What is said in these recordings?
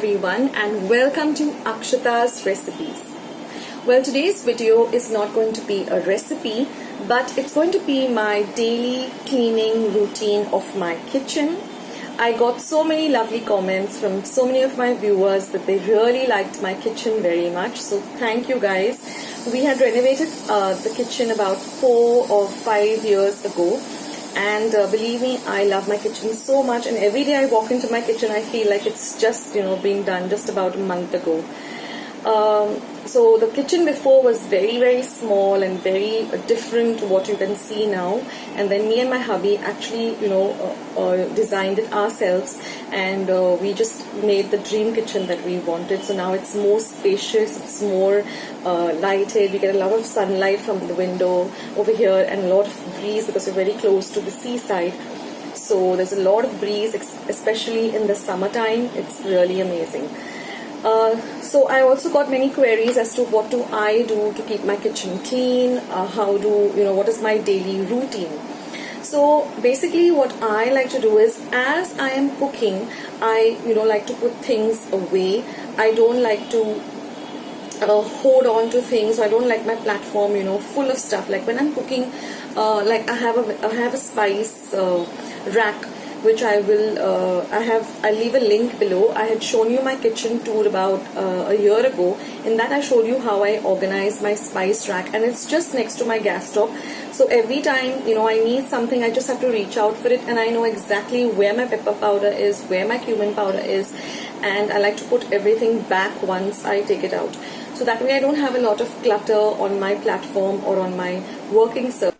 everyone and welcome to Akshata's Recipes. Well, today's video is not going to be a recipe, but it's going to be my daily cleaning routine of my kitchen. I got so many lovely comments from so many of my viewers that they really liked my kitchen very much. So thank you guys. We had renovated the kitchen about 4 or 5 years ago. And believe me, I love my kitchen so much, and every day I walk into my kitchen I feel like it's just being done just about a month ago. So the kitchen before was very small and very different to what you can see now, and then me and my hubby actually designed it ourselves, and we just made the dream kitchen that we wanted. So now it's more spacious, it's more lighted, we get a lot of sunlight from the window over here and a lot of breeze because we're very close to the seaside. So there's a lot of breeze, especially in the summertime. It's really amazing. So I also got many queries as to what do I do to keep my kitchen clean, what is my daily routine. So basically what I like to do is, as I am cooking, I like to put things away. I don't like to hold on to things. I don't like my platform full of stuff. Like when I'm cooking, like I have a spice rack, which I'll leave a link below. I had shown you my kitchen tour about a year ago. In that I showed you how I organize my spice rack, and it's just next to my gas stove. So every time I need something, I just have to reach out for it, and I know exactly where my pepper powder is, where my cumin powder is, and I like to put everything back once I take it out. So that way I don't have a lot of clutter on my platform or on my working surface.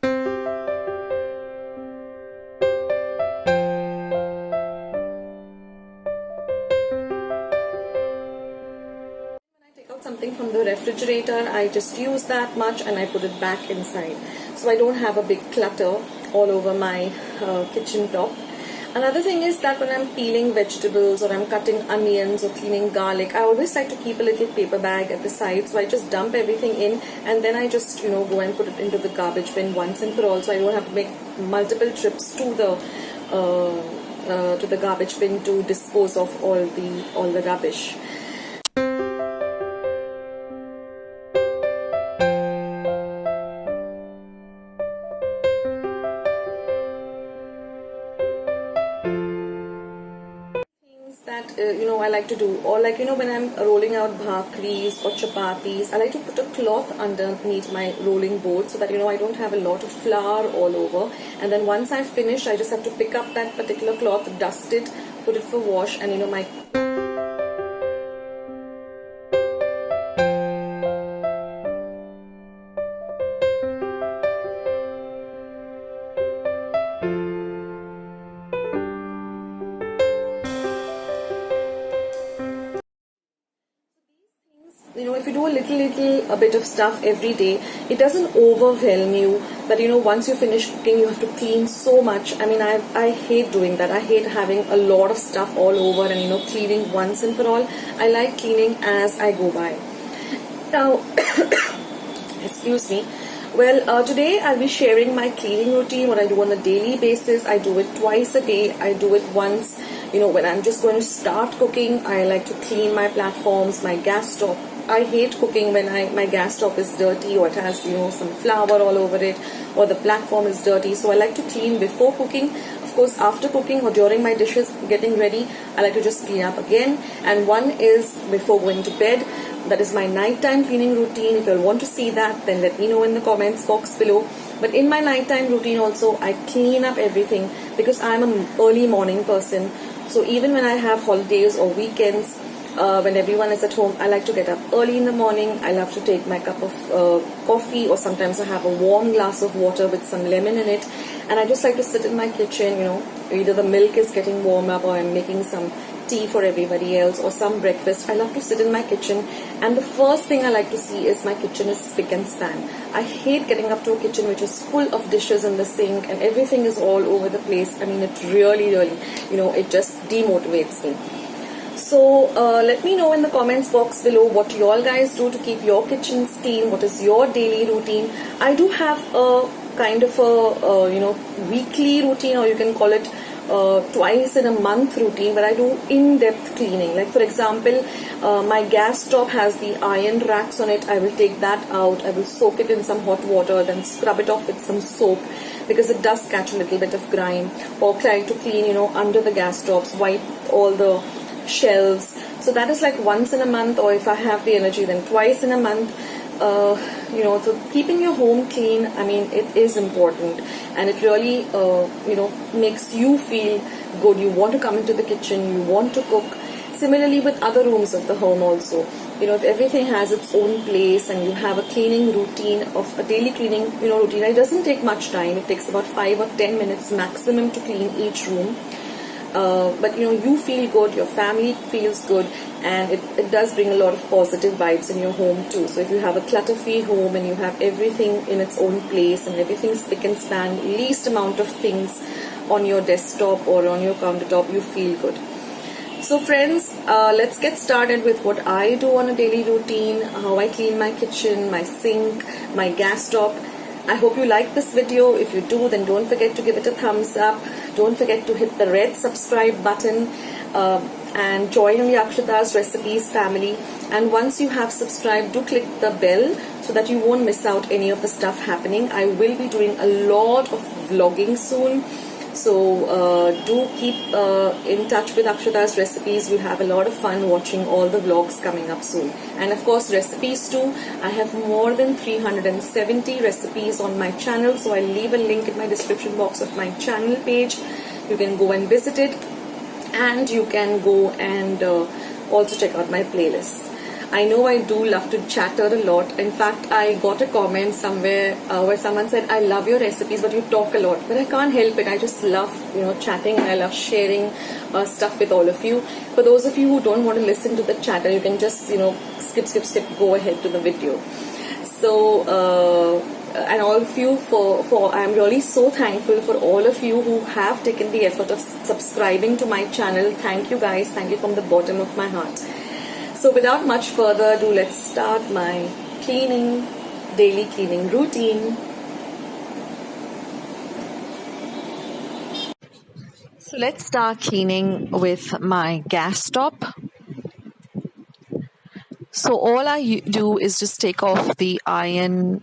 Something from the refrigerator, I just use that much and I put it back inside, so I don't have a big clutter all over my kitchen top. Another thing is that when I'm peeling vegetables or I'm cutting onions or cleaning garlic, I always like to keep a little paper bag at the side, so I just dump everything in and then I just go and put it into the garbage bin once and for all, so I don't have to make multiple trips to the garbage bin to dispose of all the rubbish. That I like to do, or like when I'm rolling out bhakris or chapatis, I like to put a cloth underneath my rolling board so that I don't have a lot of flour all over, and then once I've finished I just have to pick up that particular cloth, dust it, put it for wash, and my if you do a bit of stuff every day, it doesn't overwhelm you. But once you finish cooking, you have to clean so much. I mean, I hate doing that. I hate having a lot of stuff all over and cleaning once and for all. I like cleaning as I go by. Now, excuse me. Well, today I'll be sharing my cleaning routine, what I do on a daily basis. I do it twice a day. I do it once, when I'm just going to start cooking. I like to clean my platforms, my gas stove. I hate cooking when my gas stove is dirty or it has some flour all over it, or the platform is dirty. So I like to clean before cooking. Of course, after cooking or during my dishes getting ready, I like to just clean up again. And one is before going to bed. That is my nighttime cleaning routine. If you want to see that, then let me know in the comments box below. But in my nighttime routine also, I clean up everything because I'm an early morning person. So even when I have holidays or weekends, when everyone is at home, I like to get up early in the morning. I love to take my cup of coffee, or sometimes I have a warm glass of water with some lemon in it, and I just like to sit in my kitchen. Either the milk is getting warm up, or I'm making some tea for everybody else, or some breakfast. I love to sit in my kitchen, and the first thing I like to see is my kitchen is spick and span. I hate getting up to a kitchen which is full of dishes in the sink and everything is all over the place. I mean, it really it just demotivates me. So let me know in the comments box below what you all guys do to keep your kitchens clean. What is your daily routine? I do have a kind of a weekly routine, or you can call it twice in a month routine where I do in-depth cleaning. Like for example, my gas stove has the iron racks on it. I will take that out. I will soak it in some hot water, then scrub it off with some soap because it does catch a little bit of grime. Or try to clean, under the gas stoves, wipe all the shelves. So that is like once in a month, or if I have the energy, then twice in a month. So keeping your home clean, I mean, it is important, and it really, makes you feel good. You want to come into the kitchen, you want to cook. Similarly with other rooms of the home also. If everything has its own place and you have a cleaning routine, of a daily cleaning, routine, it doesn't take much time. It takes about 5 or 10 minutes maximum to clean each room. But you feel good, your family feels good, and it does bring a lot of positive vibes in your home too. So if you have a clutter-free home and you have everything in its own place and everything spick and span, least amount of things on your desktop or on your countertop, you feel good. So friends, let's get started with what I do on a daily routine, how I clean my kitchen, my sink, my gas stove. I hope you like this video. If you do, then don't forget to give it a thumbs up. Don't forget to hit the red subscribe button and join the Akshata's Recipes family. And once you have subscribed, do click the bell so that you won't miss out any of the stuff happening. I will be doing a lot of vlogging soon. So do keep in touch with Akshata's Recipes. We'll have a lot of fun watching all the vlogs coming up soon. And of course recipes too. I have more than 370 recipes on my channel. So I'll leave a link in my description box of my channel page. You can go and visit it. And you can go and also check out my playlists. I know I do love to chatter a lot. In fact, I got a comment somewhere where someone said, I love your recipes, but you talk a lot. But I can't help it. I just love, chatting, and I love sharing stuff with all of you. For those of you who don't want to listen to the chatter, you can just, skip, go ahead to the video. So, and all of you I'm really so thankful for all of you who have taken the effort of subscribing to my channel. Thank you guys. Thank you from the bottom of my heart. So without much further ado, let's start my daily cleaning routine. So let's start cleaning with my gas top. So all I do is just take off the iron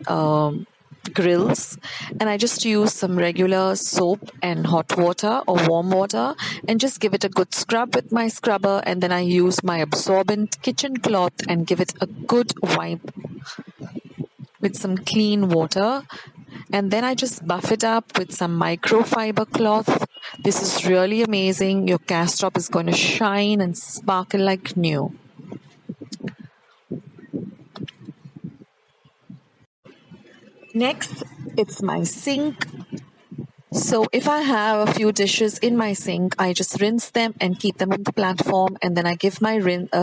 grills, and I just use some regular soap and hot water or warm water and just give it a good scrub with my scrubber, and then I use my absorbent kitchen cloth and give it a good wipe with some clean water, and then I just buff it up with some microfiber cloth. This is really amazing. Your gas top is going to shine and sparkle like new. Next, it's my sink. So if I have a few dishes in my sink, I just rinse them and keep them on the platform, and then I give my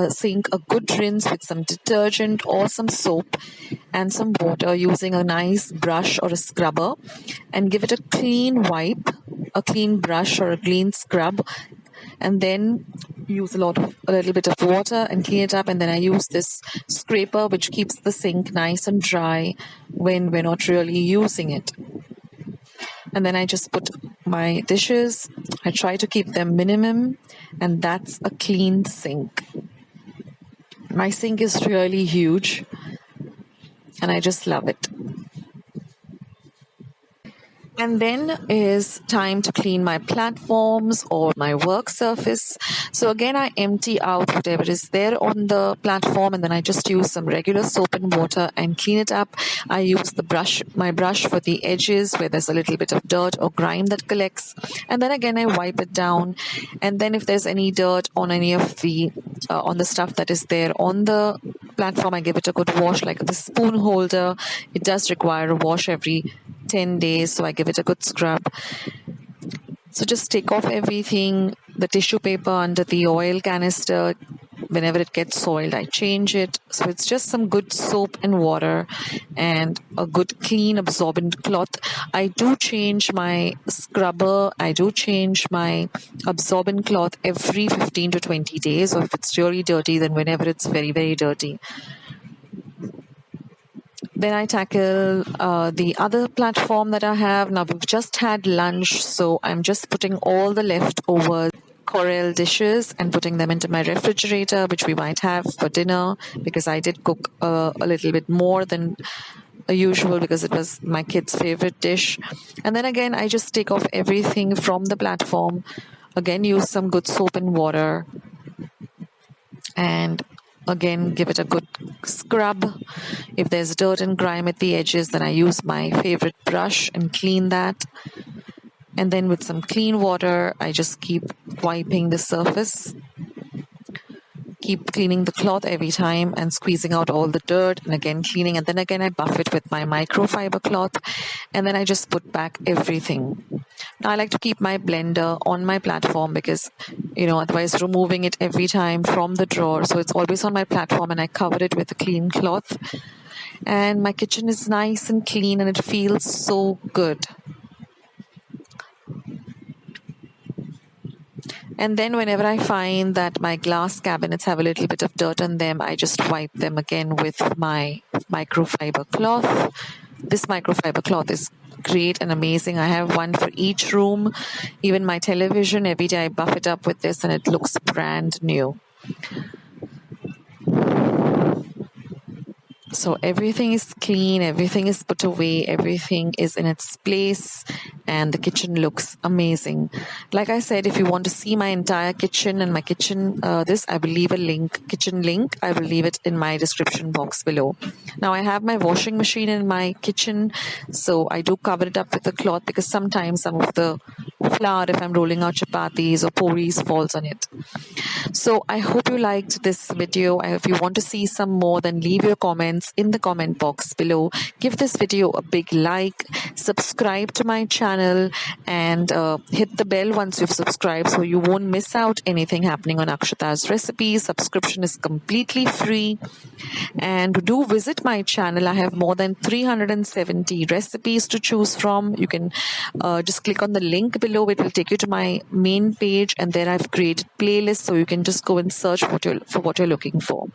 sink a good rinse with some detergent or some soap and some water using a nice brush or a scrubber, and give it a clean wipe, a clean brush or a clean scrub, and then use a little bit of water and clean it up. And then I use this scraper which keeps the sink nice and dry when we're not really using it. And then I just put my dishes. I try to keep them minimum, and that's a clean sink. My sink is really huge and I just love it. And then is time to clean my platforms or my work surface. So again, I empty out whatever is there on the platform, and then I just use some regular soap and water and clean it up. I use my brush for the edges where there's a little bit of dirt or grime that collects. And then again, I wipe it down. And then if there's any dirt on any of the, on the stuff that is there on the platform, I give it a good wash. Like the spoon holder, it does require a wash every 10 days, so I give it a good scrub. So just take off everything, the tissue paper under the oil canister. Whenever it gets soiled, I change it. So it's just some good soap and water and a good clean absorbent cloth. I do change my scrubber, I do change my absorbent cloth every 15 to 20 days, or if it's really dirty, then whenever it's very, very dirty. Then I tackle the other platform that I have. Now we've just had lunch, so I'm just putting all the leftover Corel dishes and putting them into my refrigerator, which we might have for dinner, because I did cook a little bit more than usual because it was my kid's favorite dish. And then again, I just take off everything from the platform. Again, use some good soap and water, and again give it a good scrub. If there's dirt and grime at the edges, then I use my favorite brush and clean that. And then with some clean water, I just keep wiping the surface, keep cleaning the cloth every time and squeezing out all the dirt, and again cleaning. And then again I buff it with my microfiber cloth, and then I just put back everything. Now I like to keep my blender on my platform because, otherwise removing it every time from the drawer. So it's always on my platform, and I cover it with a clean cloth. And my kitchen is nice and clean, and it feels so good. And then whenever I find that my glass cabinets have a little bit of dirt on them, I just wipe them again with my microfiber cloth. This microfiber cloth is great and amazing. I have one for each room. Even my television, every day I buff it up with this and it looks brand new. So everything is clean, everything is put away, everything is in its place, and the kitchen looks amazing. Like I said, if you want to see my entire kitchen and my kitchen, I will leave a kitchen link. I will leave it in my description box below. Now I have my washing machine in my kitchen, so I do cover it up with a cloth because sometimes some of the flour, if I'm rolling out chapatis or puris, falls on it. So I hope you liked this video. If you want to see some more, then leave your comments in the comment box below. Give this video a big like, subscribe to my channel, and hit the bell once you've subscribed so you won't miss out anything happening on Akshata's recipes. Subscription is completely free. And do visit my channel. I have more than 370 recipes to choose from. You can just click on the link below. It will take you to my main page, and there I've created playlists so you can just go and search for what you're looking for.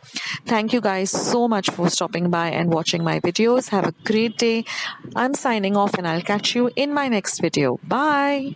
Thank you guys so much for stopping by and watching my videos. Have a great day. I'm signing off, and I'll catch you in my next video. Bye.